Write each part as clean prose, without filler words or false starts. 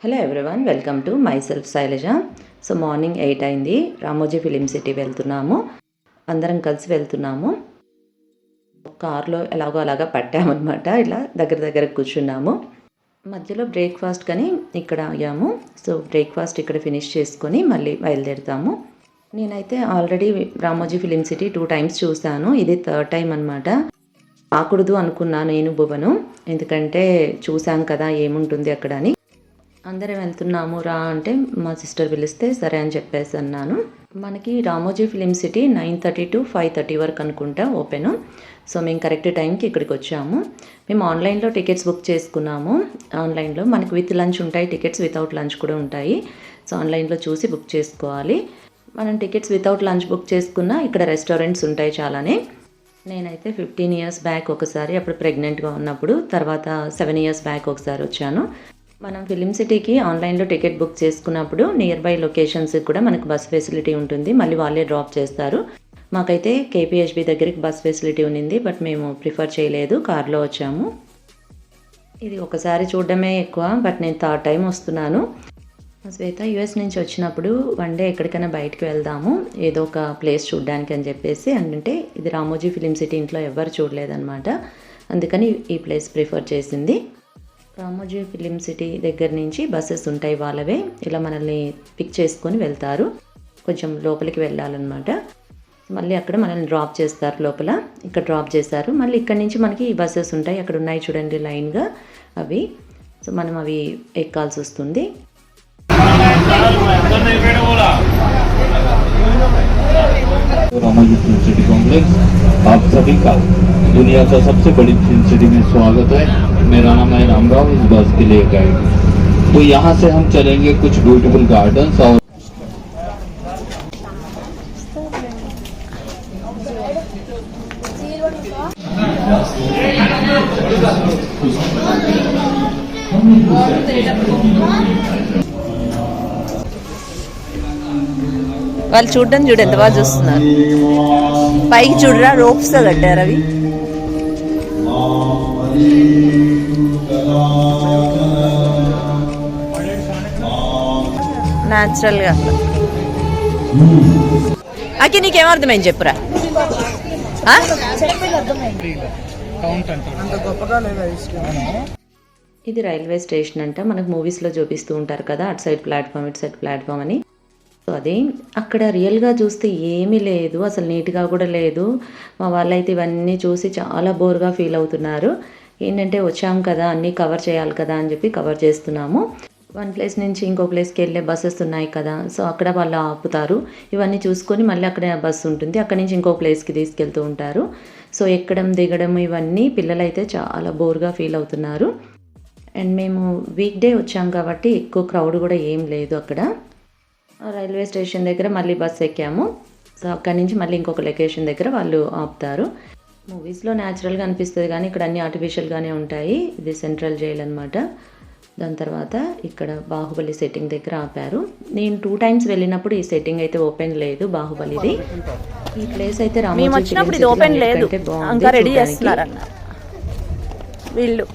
Hello everyone, welcome to my self Shailaja. So morning 8 అయింది. Ramoji film city వెళ్తున్నాము. అందరం కలిసి వెళ్తున్నాము. కార్లో ఎలాగో అలాగా పట్టామన్నమాట. ఇలా దగ్గర కూర్చున్నాము. మధ్యలో బ్రేక్ఫాస్ట్ కానీ ఇక్కడ ఆగాము. సో బ్రేక్ఫాస్ట్ ఇక్కడ ఫినిష్ చేసుకొని మళ్ళీ బయలుదేరుతాము. నేనైతే already Ramoji film city 2 times చూశాను. ఇది 3rd టైం అనమాట. రాకూడదు అనుకున్నా నేను భువను, ఎందుకంటే చూసాం కదా ఏముంటుంది అక్కడ అని. అందరం వెళ్తున్నాము రా అంటే మా సిస్టర్ పిలిస్తే సరే అని చెప్పేసి అన్నాను. మనకి రామోజీ ఫిలిం సిటీ 9:30 to 5:30 వరకు అనుకుంటా ఓపెను. సో మేము కరెక్ట్ టైంకి ఇక్కడికి వచ్చాము. మేము ఆన్లైన్లో టికెట్స్ బుక్ చేసుకున్నాము. ఆన్లైన్లో మనకి విత్ లంచ్ ఉంటాయి టికెట్స్, వితౌట్ లంచ్ కూడా ఉంటాయి. సో ఆన్లైన్లో చూసి బుక్ చేసుకోవాలి. మనం టికెట్స్ వితౌట్ లంచ్ బుక్ చేసుకున్నా ఇక్కడ రెస్టారెంట్స్ ఉంటాయి చాలానే. నేనైతే 15 years బ్యాక్ ఒకసారి, అప్పుడు ప్రెగ్నెంట్గా ఉన్నప్పుడు, తర్వాత 7 years బ్యాక్ ఒకసారి వచ్చాను. మనం ఫిలిం సిటీకి ఆన్లైన్లో టికెట్ బుక్ చేసుకున్నప్పుడు నియర్ బై లొకేషన్స్కి కూడా మనకు బస్ ఫెసిలిటీ ఉంటుంది. మళ్ళీ వాళ్ళే డ్రాప్ చేస్తారు. మాకైతే కేపీహెచ్బి దగ్గరికి బస్ ఫెసిలిటీ ఉన్నింది, బట్ మేము ప్రిఫర్ చేయలేదు, కార్లో వచ్చాము. ఇది ఒకసారి చూడడమే ఎక్కువ, బట్ నేను 3rd టైం వస్తున్నాను. శ్వేత యూఎస్ నుంచి వచ్చినప్పుడు వన్ డే ఎక్కడికైనా బయటకు వెళ్దాము, ఏదో ఒక ప్లేస్ చూడడానికి అని చెప్పేసి అంటే ఇది రామోజీ ఫిలిం సిటీ ఇంట్లో ఎవరు చూడలేదన్నమాట. అందుకని ఈ ప్లేస్ ప్రిఫర్ చేసింది. రామోజీ ఫిలిం సిటీ దగ్గర నుంచి బస్సెస్ ఉంటాయి వాళ్ళవే, ఇలా మనల్ని పిక్ చేసుకొని వెళ్తారు. కొంచెం లోపలికి వెళ్ళాలన్నమాట. మళ్ళీ అక్కడ మనల్ని డ్రాప్ చేస్తారు. లోపల ఇక్కడ డ్రాప్ చేస్తారు. మళ్ళీ ఇక్కడ నుంచి మనకి ఈ బస్సెస్ ఉంటాయి, అక్కడ ఉన్నాయి చూడండి లైన్గా అవి. సో మనం అవి ఎక్కాల్సి వస్తుంది. रामोजी फिल्म सिटी कॉम्प्लेक्स, आप सभी का दुनिया का सबसे बड़ी फिल्म सिटी में स्वागत है। मेरा नाम है रामराव, इस बस के लिए गाइड। तो यहाँ से हम चलेंगे कुछ ब्यूटीफुल गार्डन्स और వాళ్ళు చూడడం చూడు ఎంత బాగా చూస్తున్నారు. పైకి చూడరా, రోప్స్ తో కట్టారు అవి. న్యాచురల్ గా. అకి నీకేమర్థమైంది చెప్పురా. ఇది రైల్వే స్టేషన్ అంట. మనకు మూవీస్లో చూపిస్తూ ఉంటారు కదా, అటు సైడ్ ప్లాట్ఫామ్ ఇటు సైడ్ ప్లాట్ఫామ్ అని. సో అదే అక్కడ రియల్గా చూస్తే ఏమీ లేదు, అసలు నీట్గా కూడా లేదు. మా వాళ్ళైతే ఇవన్నీ చూసి చాలా బోర్గా ఫీల్ అవుతున్నారు. ఏంటంటే వచ్చాము కదా, అన్నీ కవర్ చేయాలి కదా అని చెప్పి కవర్ చేస్తున్నాము. వన్ ప్లేస్ నుంచి ఇంకో ప్లేస్కి వెళ్ళే బస్సెస్ ఉన్నాయి కదా, సో అక్కడ వాళ్ళు ఆపుతారు. ఇవన్నీ చూసుకొని మళ్ళీ అక్కడ బస్సు ఉంటుంది, అక్కడి నుంచి ఇంకో ప్లేస్కి తీసుకెళ్తూ ఉంటారు. సో ఎక్కడం దిగడం ఇవన్నీ పిల్లలైతే చాలా బోర్గా ఫీల్ అవుతున్నారు. అండ్ మేము వీక్ డే వచ్చాం కాబట్టి ఎక్కువ క్రౌడ్ కూడా ఏం లేదు అక్కడ. రైల్వే స్టేషన్ దగ్గర మళ్ళీ బస్సు ఎక్కాము. సో అక్కడి నుంచి మళ్ళీ ఇంకొక లొకేషన్ దగ్గర వాళ్ళు ఆపుతారు. మూవీస్లో న్యాచురల్గా అనిపిస్తుంది కానీ ఇక్కడ అన్నీ ఆర్టిఫిషియల్గానే ఉంటాయి. ఇది సెంట్రల్ జైల్ అనమాట. దాని తర్వాత ఇక్కడ బాహుబలి సెట్టింగ్ దగ్గర ఆపారు. నేను 2 టైమ్స్ వెళ్ళినప్పుడు ఈ సెట్టింగ్ అయితే ఓపెన్ లేదు, బాహుబలిది. ఈ ప్లేస్ అయితే రామోజీ ఓపెన్ లేదు, ఇంకా రెడీ చేస్తున్నారన్న. వీళ్ళు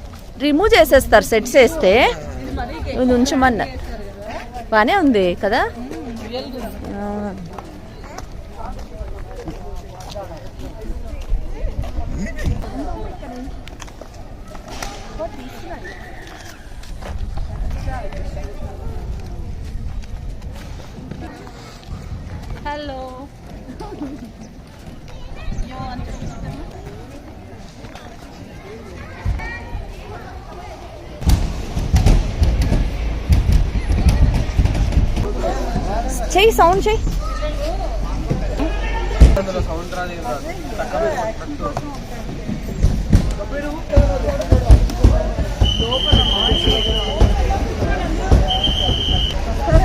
రిమూవ్ చేసేస్తారు సెట్స్ వేస్తే, ఉంచమన్నారు. బాగానే ఉంది కదా. హలో చెయ్యి, సౌండ్ చెయ్యి.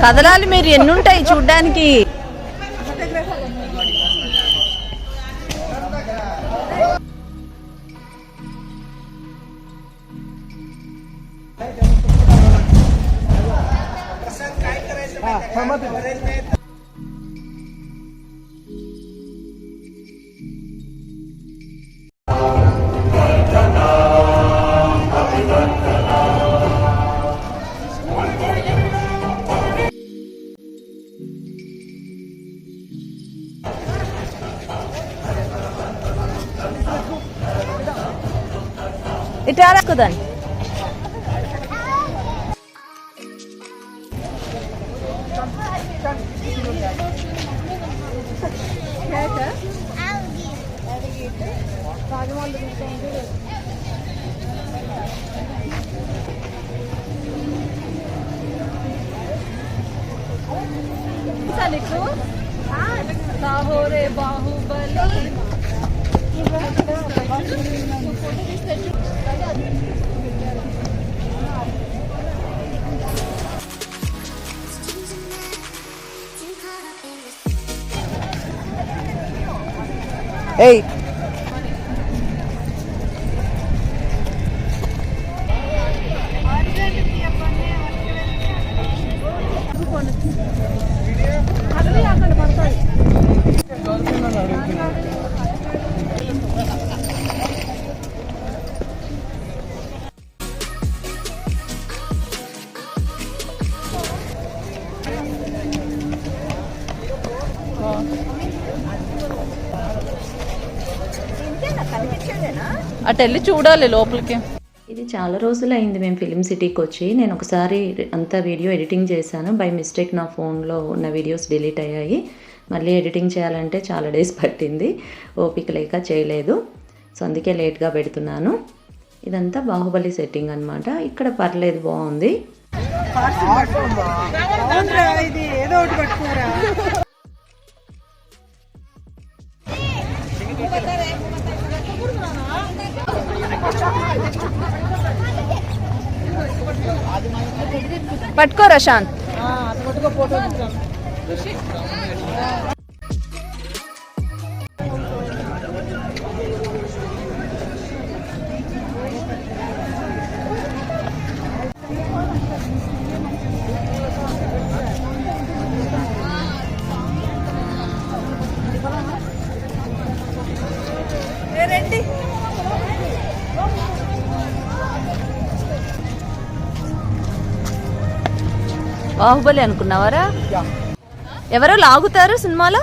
కదలాలి మీరు, ఎన్ని ఉంటాయి చూడ్డానికి. ఇటు రాకుదాన్ని. ఏయ్ అటు వెళ్ళి చూడాలి లోపలికి. ఇది చాలా రోజులు అయింది మేము ఫిలిం సిటీకి వచ్చి. నేను ఒకసారి అంతా వీడియో ఎడిటింగ్ చేశాను. బై మిస్టేక్ నా ఫోన్లో ఉన్న వీడియోస్ డిలీట్ అయ్యాయి. మళ్ళీ ఎడిటింగ్ చేయాలంటే చాలా డేస్ పట్టింది, ఓపిక లేక చేయలేదు. సో అందుకే లేట్గా పెడుతున్నాను. ఇదంతా బాహుబలి సెట్టింగ్ అనమాట. ఇక్కడ పర్లేదు, బాగుంది. పట్టుకో రశాంత్. రండి. బాహుబలి అనుకున్నావారా? ఎవరో లాగుతారు సినిమాలో?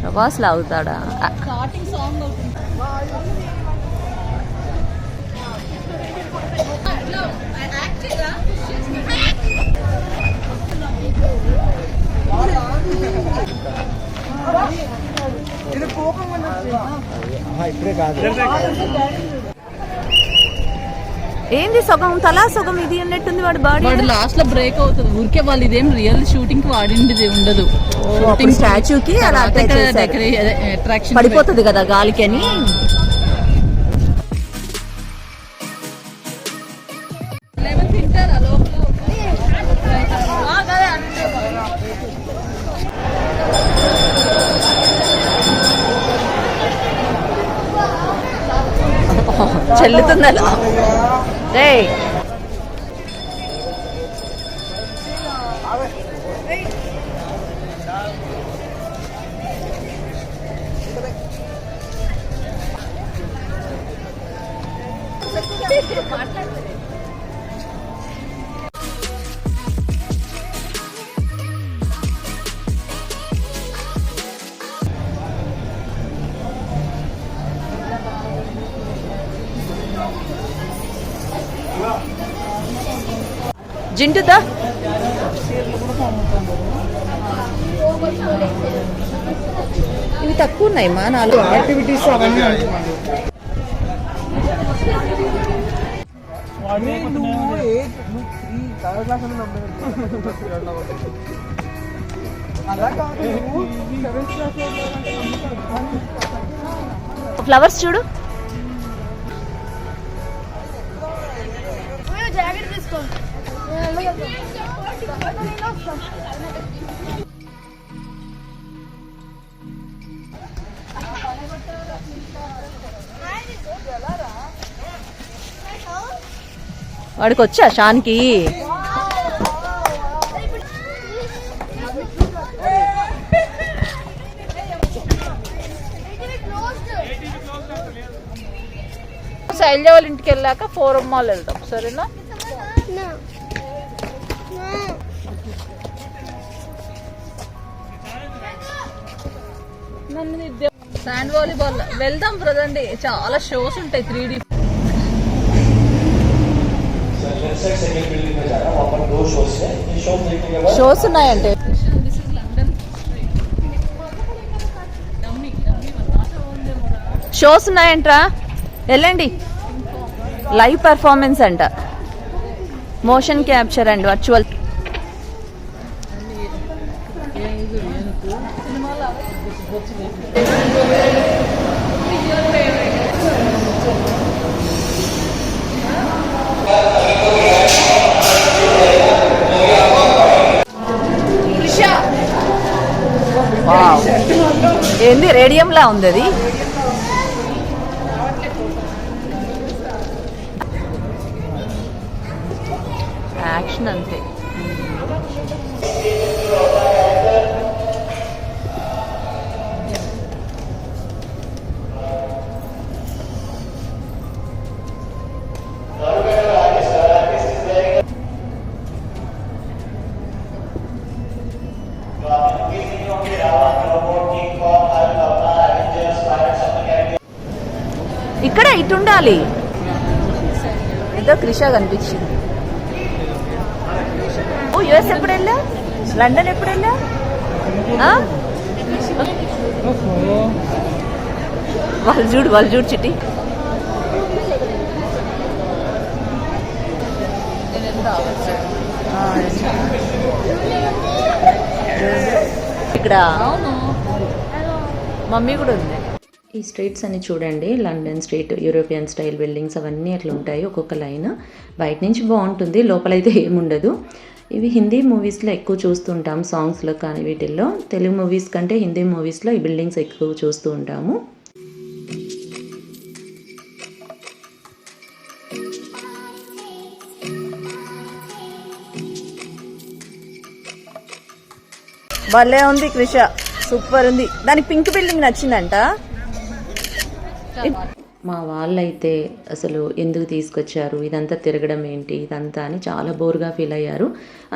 ప్రభాస్ లాగుతాడా? ఏంది సగం తలా సగం ఇది అన్నట్టుంది. వాడు లాస్ట్ లో బ్రేక్ అవుతుంది ఊరికే. వాళ్ళు ఇదేం రియల్ షూటింగ్ కి వాడింది ఉండదు. స్టాచ్యూకి అలా అట్రాక్షన్ పడిపోతుంది కదా గాలికి అని. చెల్లుతుంది అలా. రే జింటుదా ఇవి తక్కువ ఉన్నాయి మా 4 యాక్టివిటీస్ అవన్నీ. ఫ్లవర్స్ చూడు. వాడికి వచ్చా షాన్కి. శైలజ వాళ్ళ ఇంటికి వెళ్ళాక 4 మాల్ వెళ్తాం, సరేనా? శాండ్ వాలీబాల్ వెళ్దాం బ్రదండి. చాలా షోస్ ఉంటాయి 3D. షోస్ ఉన్నాయంటే షోస్ ఉన్నాయంట్రా, వెళ్ళండి. లైవ్ పర్ఫార్మెన్స్ అంట, మోషన్ క్యాప్చర్ అండ్ వర్చువల్. ఏంది రేడియంలా ఉంది అది. యాక్షన్ అంతే. ఇక్కడ ఇటు ఉండాలి. ఏదో క్రిషా కనిపించింది. ఓ యుఎస్ ఎప్పుడు వెళ్ళా, లండన్ ఎప్పుడు వెళ్ళా? వాళ్ళు చూడు చిట్టి. ఇక్కడ మమ్మీ కూడా ఉంది. ఈ స్ట్రీట్స్ అన్ని చూడండి, London street, European style buildings అవన్నీ అట్లా ఉంటాయి ఒక్కొక్క లైన్. బయట నుంచి బాగుంటుంది, లోపలైతే ఏముండదు. ఇవి హిందీ మూవీస్లో ఎక్కువ చూస్తుంటాం, సాంగ్స్లో కానీ వీటిల్లో. తెలుగు మూవీస్ కంటే హిందీ మూవీస్లో ఈ బిల్డింగ్స్ ఎక్కువ చూస్తూ ఉంటాము. భలే ఉంది క్రిష, సూపర్ ఉంది. దానికి పింక్ బిల్డింగ్ నచ్చిందంట. మా వాళ్ళైతే అసలు ఎందుకు తీసుకొచ్చారు, ఇదంతా తిరగడం ఏంటి ఇదంతా అని చాలా బోర్గా ఫీల్ అయ్యారు.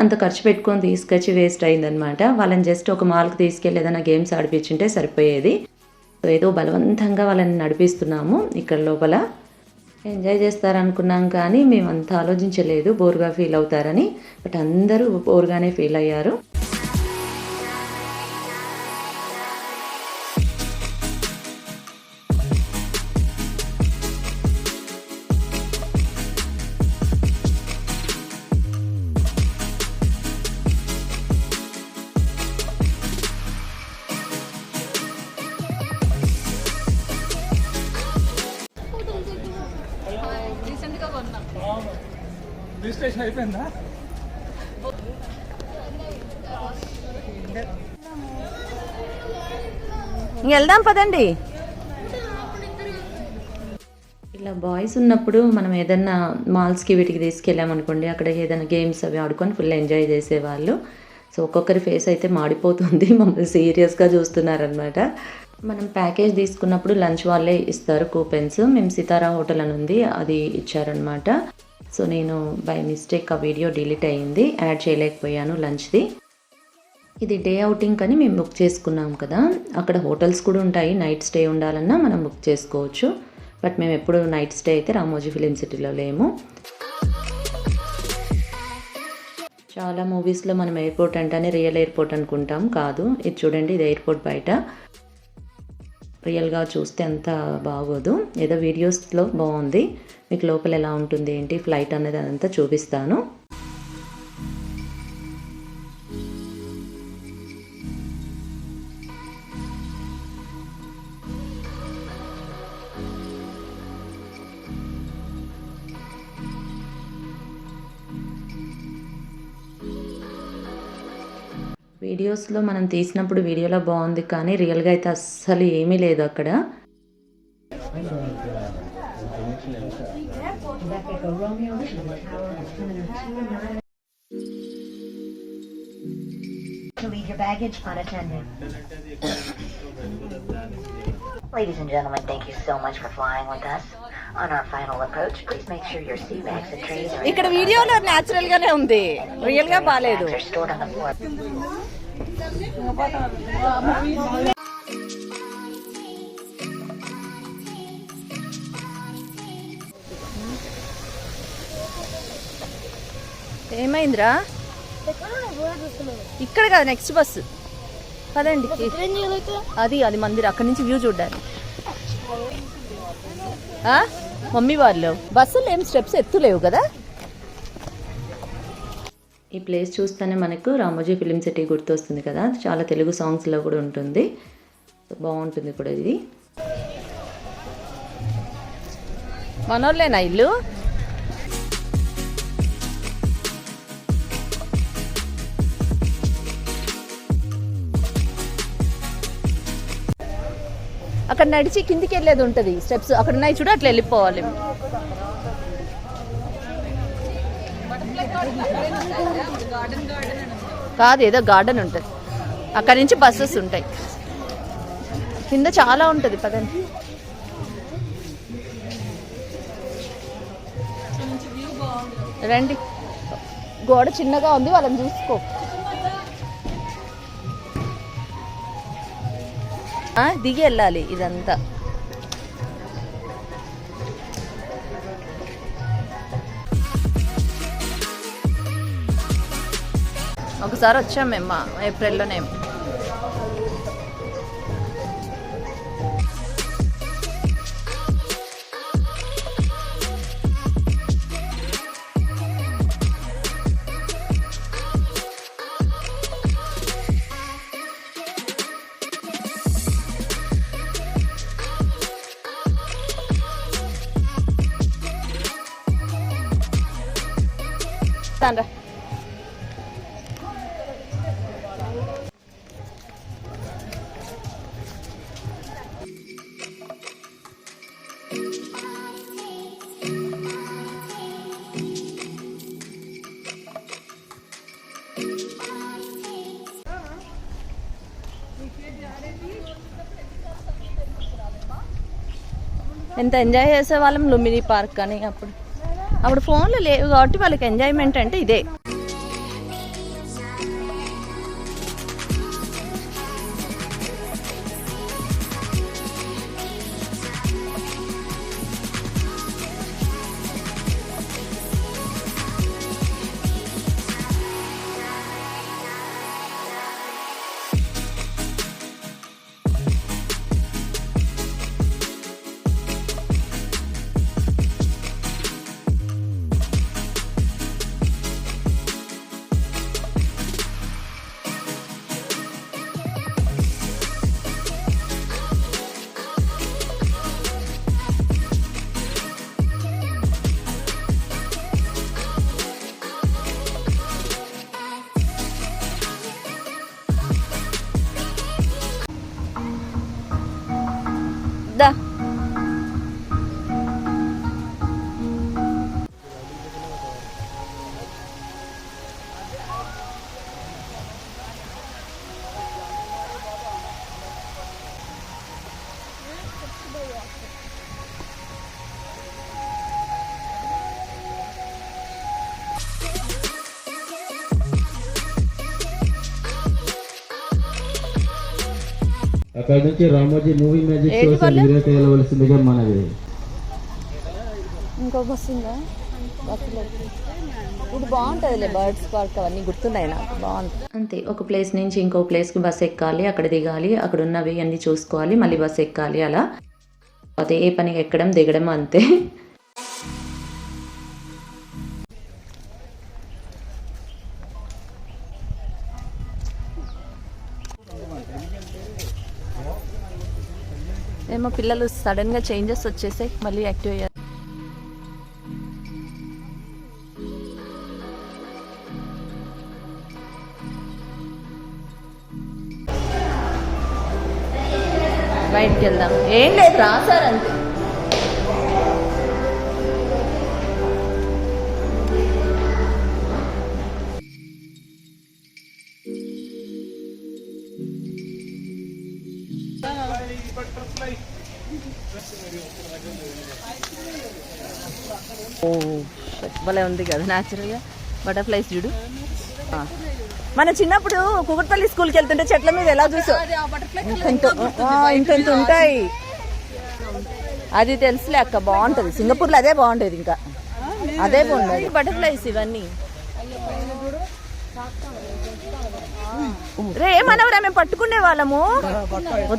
అంత ఖర్చు పెట్టుకొని తీసుకొచ్చి వేస్ట్ అయిందనమాట. వాళ్ళని జస్ట్ ఒక మాల్కి తీసుకెళ్ళి ఏదైనా గేమ్స్ ఆడిపించుంటే సరిపోయేది. ఏదో బలవంతంగా వాళ్ళని నడిపిస్తున్నాము. ఇక్కడ లోపల ఎంజాయ్ చేస్తారనుకున్నాం కానీ మేము అంత ఆలోచించలేదు బోర్గా ఫీల్ అవుతారని. బట్ అందరూ బోర్గానే ఫీల్ అయ్యారు. రిజిస్ట్రేషన్ అయిపోయిందా? వెళ్దాం పదండి. ఇలా బాయ్స్ ఉన్నప్పుడు మనం ఏదన్నా మాల్స్కి వీటికి తీసుకెళ్ళామనుకోండి, అక్కడ ఏదైనా గేమ్స్ అవి ఆడుకొని ఫుల్ ఎంజాయ్ చేసేవాళ్ళు. సో ఒక్కొక్కరి ఫేస్ అయితే మాడిపోతుంది, మమ్మల్ని సీరియస్గా చూస్తున్నారనమాట. మనం ప్యాకేజ్ తీసుకున్నప్పుడు లంచ్ వాళ్ళే ఇస్తారు కూపెన్స్. మేము సితారా హోటల్ అని ఉంది, అది ఇచ్చారనమాట. సో నేను బై మిస్టేక్ ఆ వీడియో డిలీట్ అయ్యింది, యాడ్ చేయలేకపోయాను లంచ్ది. ఇది డే అవుటింగ్ అని మేము బుక్ చేసుకున్నాం కదా. అక్కడ హోటల్స్ కూడా ఉంటాయి, నైట్ స్టే ఉండాలన్నా మనం బుక్ చేసుకోవచ్చు. బట్ మేము ఎప్పుడు నైట్ స్టే అయితే రామోజీ ఫిలిం సిటీలో లేము. చాలా మూవీస్లో మనం ఎయిర్పోర్ట్ అంటేనే రియల్ ఎయిర్పోర్ట్ అనుకుంటాం, కాదు. ఇది చూడండి, ఇది ఎయిర్పోర్ట్ బయట. రియల్గా చూస్తే అంత బాగోదు, ఏదో వీడియోస్లో బాగుంది. మీకు లోపల ఎలా ఉంటుంది ఏంటి ఫ్లైట్ అనేది అదంతా చూపిస్తాను. వీడియోస్లో మనం తీసినప్పుడు వీడియోలో బాగుంది, కానీ రియల్గా అయితే అస్సలు ఏమీ లేదు అక్కడ. To leave your baggage unattended. Ladies and gentlemen, thank you so much for flying with us. On our final approach, please make sure your seat bags and trays are ఇక్కడ వీడియోలో న్యాచురల్ గానే ఉంది, రియల్ గా బాలేదు. are stored on the floor. ఏమైందిరా? ఇక్కడ కాదు, next bus పదండి. అది మందిర్, అక్కడి నుంచి వ్యూ చూడ్డానికి. మమ్మీ వాళ్ళు బస్సులు ఏం స్టెప్స్ ఎత్తులేవు కదా. ఈ ప్లేస్ చూస్తేనే మనకు రామోజీ ఫిలిం సిటీ గుర్తొస్తుంది కదా. చాలా తెలుగు సాంగ్స్లో కూడా ఉంటుంది, బాగుంటుంది కూడా ఇది. మనోళ్ళేనా ఇల్లు? అక్కడ నడిచి కిందికి వెళ్ళేది ఉంటుంది, స్టెప్స్ అక్కడ ఉన్నాయి చూడు, అట్లా వెళ్ళిపోవాలి. కాదు, ఏదో గార్డెన్ ఉంటుంది, అక్కడి నుంచి బస్సెస్ ఉంటాయి. కింద చాలా ఉంటుంది, పదండి. రండి, గోడ చిన్నగా ఉంది, వాళ్ళని చూసుకో. దిగి వెళ్ళాలి ఇదంతా. ఒకసారి వచ్చాం మేము ఏప్రిల్లోనే. తాండ్రా. ఎంత ఎంజాయ్ చేసేవాళ్ళం లుంబిని పార్క్ అని. అప్పుడు ఫోన్లు లేవు కాబట్టి వాళ్ళకి ఎంజాయ్మెంట్ అంటే ఇదే. దా అక్కడ నుంచి రామోజీ మూవీ మ్యాజిక్ షోస్ మీరైతే వెళ్ళవలసిందిగా మనది. ఇంకో బస్సు ఉందా? బస్సులో ఇప్పుడు బాగుంటుందిలే, బర్డ్స్ పార్క్ అవన్నీ గుర్తున్నాయి నాకు, బాగుంటుంది. అంతే, ఒక ప్లేస్ నుంచి ఇంకో ప్లేస్కి బస్సు ఎక్కాలి, అక్కడ దిగాలి, అక్కడ ఉన్నవి అన్నీ చూసుకోవాలి, మళ్ళీ బస్సు ఎక్కాలి. అలా అదే పని, ఎక్కడం దిగడం అంతే. ఏమో పిల్లలు సడన్గా చేంజెస్ వచ్చేసాయి, మళ్ళీ యాక్టివ్ అయ్యారు. బయటికి వెళ్దాం. ఏం లేదు, రాసారంతే. భలే ఉంది కదా న్యాచురల్గా. బటర్ఫ్లైస్ చూడు. మన చిన్నప్పుడు కుకట్పల్లి స్కూల్కి వెళ్తుంటే చెట్ల మీద ఎలా చూసావు, ఇంత ఉంటాయి. అది తెలుసులే అక్క, బాగుంటుంది. సింగపూర్లో అదే బాగుంటుంది, ఇంకా అదే బాగుంటుంది. బటర్ఫ్లైస్ ఇవన్నీ రే ఏమనవరా, మేము పట్టుకునే వాళ్ళము,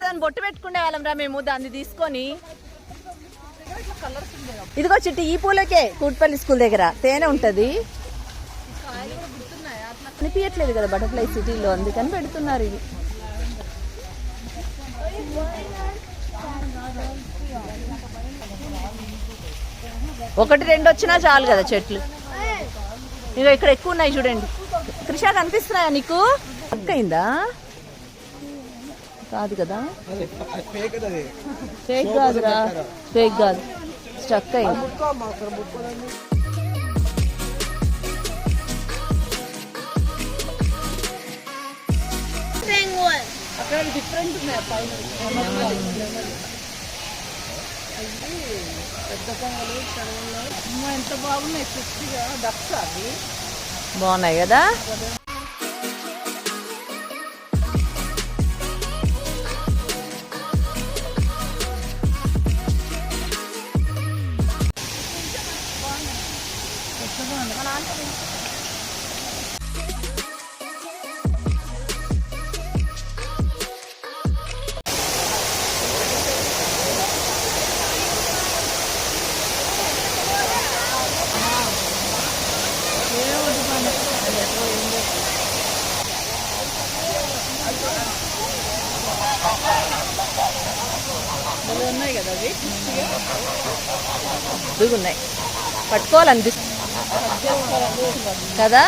దాన్ని బొట్టు పెట్టుకునే వాళ్ళం రా మేము, దాన్ని తీసుకొని. ఇదిగో చిట్టి, ఈ పూలకే కూట్పల్లి స్కూల్ దగ్గర తేనె ఉంటది. అనిపించట్లేదు కదా బటర్ఫ్లై సిటీలో, అందుకని పెడుతున్నారు ఇవి. ఒకటి రెండు వచ్చినా చాలు కదా చెట్లు. ఇక ఇక్కడ ఎక్కువ ఉన్నాయి చూడండి. కృషా కనిపిస్తున్నాయా నీకు? అక్కయిందా? కాదు కదా, ఫేక్ కాదురా, ఫేక్ కాదు, స్టక్ అయింది. అక్కడ డిఫరెంట్ ఉన్నాయి పైన, పెద్ద పొంగలు చెరువుల్లో ఎంత బాగున్నాయి, క్రిస్పీగా డక్స్ అవి బాగున్నాయి కదా. ఉన్నాయి కదా అవి ఉన్నాయి, పట్టుకోవాలనిపిస్తుంది కదా,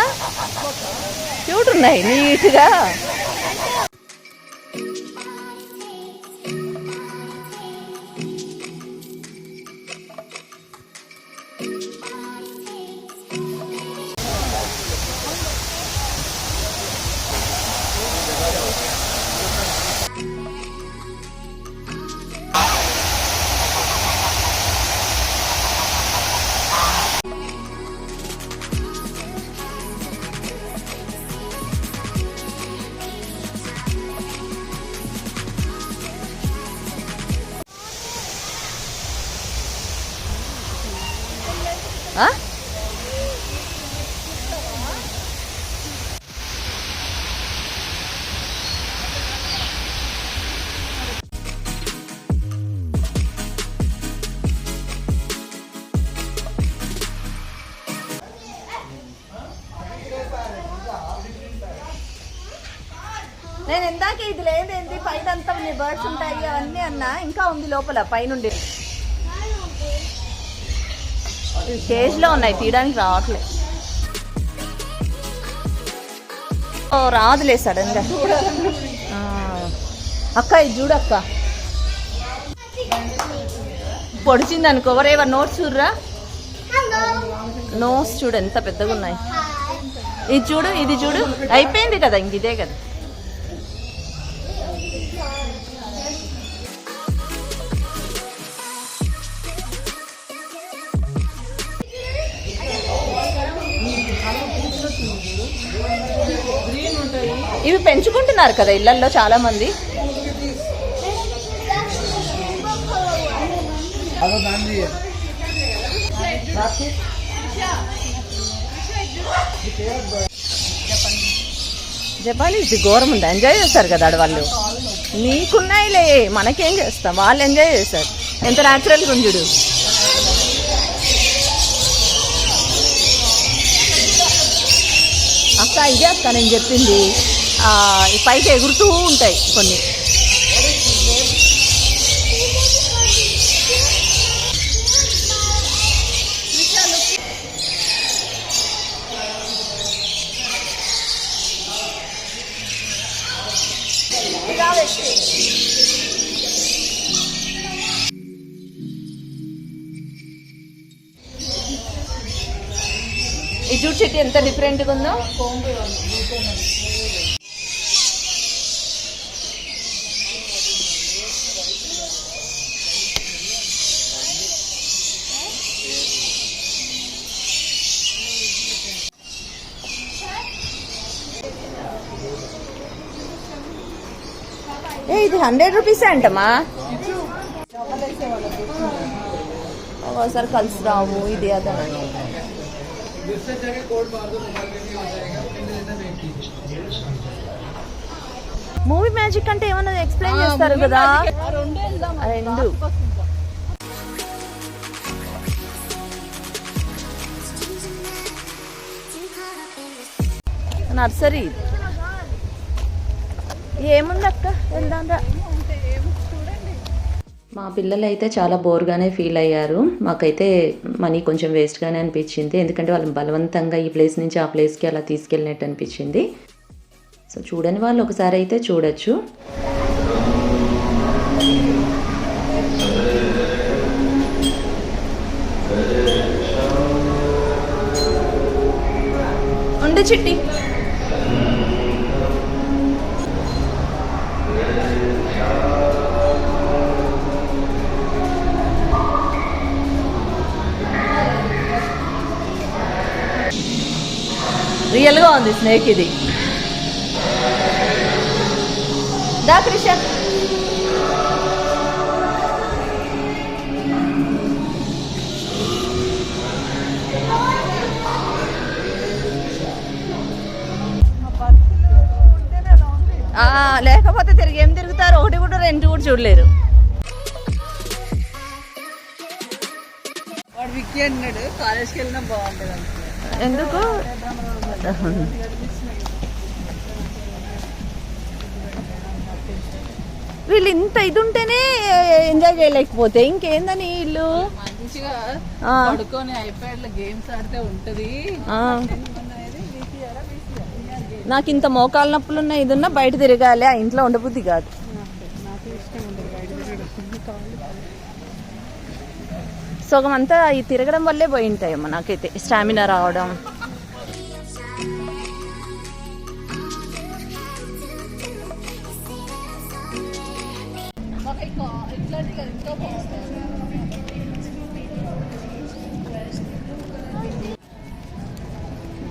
క్యూట్ ఉన్నాయి నీట్గా. నేను ఇందాక ఇది లేదేంటి పైన అంతా బర్డ్స్ ఉంటాయి అవన్నీ అన్నా, ఇంకా ఉంది లోపల పైనుండి. కేజ్లో ఉన్నాయి, తీయడానికి రావట్లేదు. ఓ రాదులే సడన్ గా. అక్క ఇది చూడక్క, పొడిచింది అనుకో. ఎవరు నోట్స్ చూడరా, నోట్స్ చూడు ఎంత పెద్దగా ఉన్నాయి. ఇది చూడు, ఇది చూడు, అయిపోయింది కదా, ఇంక ఇదే కదా. ఇవి పెంచుకుంటున్నారు కదా ఇళ్లల్లో చాలా మంది. జపాలి ఇది ఘోరం ఉంది. ఎంజాయ్ చేస్తారు కదా ఆడవాళ్ళు. నీకున్నాయిలే, మనకేం చేస్తాం, వాళ్ళు ఎంజాయ్ చేస్తారు. ఎంత న్యాచురల్గా ఉండు. అక్క ఇదే అక్క నేను చెప్పింది, పైకి ఎగురుతూ ఉంటాయి కొన్ని. ఈ జూట్ చెట్టు ఎంత డిఫరెంట్గా ఉందో. ఇది 100 రూపీసే అంటమ్మా. ఒకసారి కలిసి రావు ఇది అదే. మూవీ మ్యాజిక్ అంటే ఏమన్నా ఎక్స్ప్లెయిన్ చేస్తారు కదా. రెండు నర్సరీ ఏముంది అక్క, వెళ్దాం రా. మా పిల్లలు అయితే చాలా బోర్గానే ఫీల్ అయ్యారు. మాకైతే మనీ కొంచెం వేస్ట్గానే అనిపించింది, ఎందుకంటే వాళ్ళు బలవంతంగా ఈ ప్లేస్ నుంచి ఆ ప్లేస్కి అలా తీసుకెళ్ళినట్టు అనిపించింది. సో చూడని వాళ్ళు ఒకసారి అయితే చూడొచ్చు. ఉండు చిట్టి. రియల్గా ఉంది స్నేక్ ఇది. దా క్రిష. లేకపోతే తిరిగి ఏం తిరుగుతారు, ఒకటి కూడా రెండు కూడా చూడలేరు. వాడు విక్కీ అన్నాడు కాలేజ్కి వెళ్ళినా బాగుంటుంది. ఎందుకు వీళ్ళు ఇంత ఇది ఉంటేనే ఎంజాయ్ చేయలేకపోతే ఇంకేందని వీళ్ళు మంచిగా పడుకొని ఐప్యాడ్ లో గేమ్స్ ఆడితే ఉంటది. నాకు ఇంత మోకాలు నొప్పులు ఉన్న ఇది ఉన్నా బయట తిరగాలి, ఆ ఇంట్లో ఉండబుద్ధి కాదు. సగం అంతా ఈ తిరగడం వల్లే పోయి ఉంటాయమ్మా నాకైతే స్టామినా రావడం.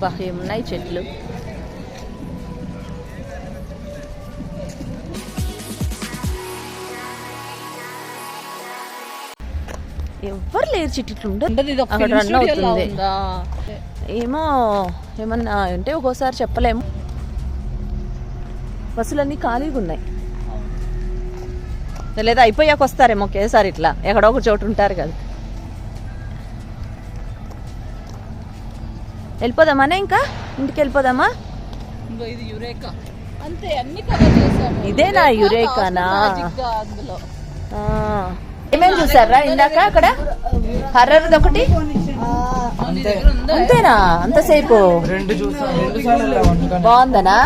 బా ఏమున్నాయి చెట్లు. ఎవ్వరు లేరు, చిట్లు ఉండదు. అక్కడ రన్ అవుతుంది ఏమో, ఏమన్నా అంటే ఒక్కోసారి చెప్పలేము. బస్సులన్నీ ఖాళీగా ఉన్నాయి, లేదా అయిపోయాక వస్తారేమో ఒకేసారి. ఇట్లా ఎక్కడో ఒక చోటు ఉంటారు కదా. వెళ్ళిపోదామా ఇంకా ఇంటికి వెళ్ళిపోదామా? ఇది యురేకా అంతే, అన్ని కవర్ చేసాము. ఇదేనా యురేకానా? అందులో ఏమేమి చూసారా ఇందాక అక్కడ? హర్రర్ ఒకటి అంతేనా? అంతసేపు బాగుందనా?